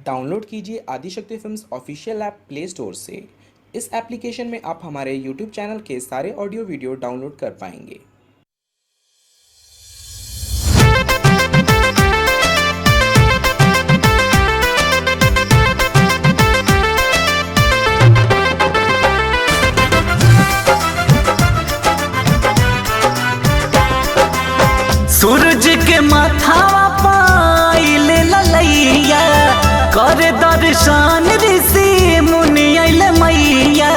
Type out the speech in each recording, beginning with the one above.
Download कीजिए Adishakti films official app play store से। इस application में आप हमारे यूट्यूब चैनल के सारे ऑडियो वीडियो डाउनलोड कर पाएंगे। सूरज के माथावा पाइले ललैया कर दर्शन ऋषि मुनि अइले मैया।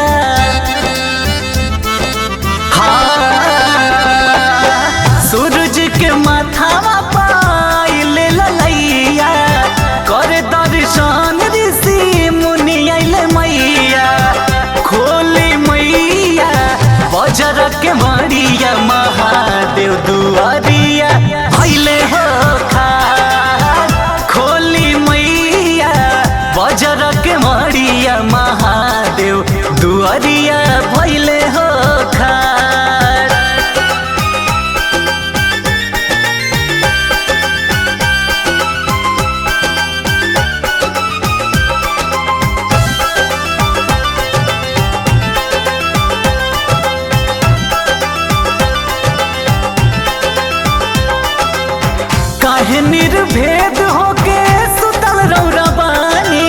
सूरज के माथावा पाइले ललैया कर दर्शन ऋषि मुनि अइले मैया। खोली मैया बजर के मरिया महादेव दुआरिया भइले हो खार। खोली मैया बजर के मरिया महादेव दुआरिया भइले हो खार। काहे निर्भेद होके सुतल रौरा बानी।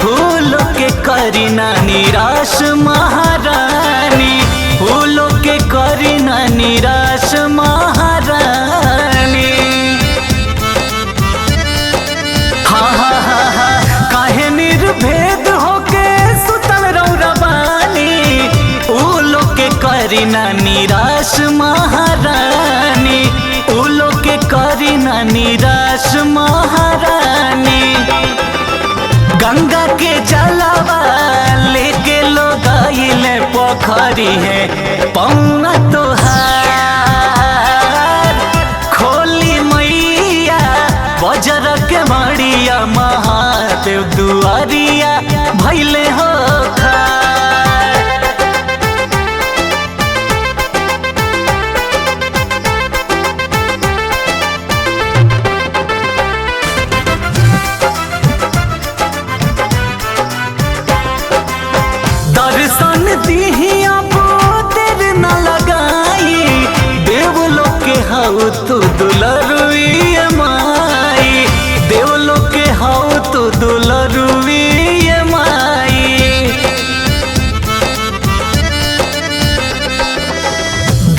फूलों के करीना निराश महारानी। फूलों के करीना निराश महारानी। हा काहे निर्भेद होके सुतल रौरा बानी। फूलों के करीना निराश महारानी। फूलों के करीना निराश महारानी। गंगा के जलवा लेके लोग आइले पोखरी है पौना तोहार। खोली मैया बजर के मरिया महादेव दुआरिया भइले हो खार। दर्शन दीही अब देर न लगाई। देवलोक के हाउ तू दुलरुई माई। देवलोक के हाउ तू दुलरुई माई।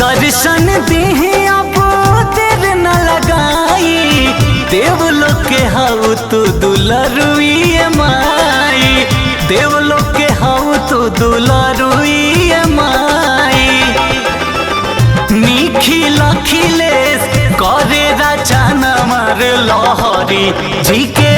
दर्शन दीही अब देर न लगाई। देवलोक के हाउ तू दुलरुई माई। देवलोक के हाउ तू दुलरुई माई। निखिल अखिलेश करे रचना मार लहरी जी के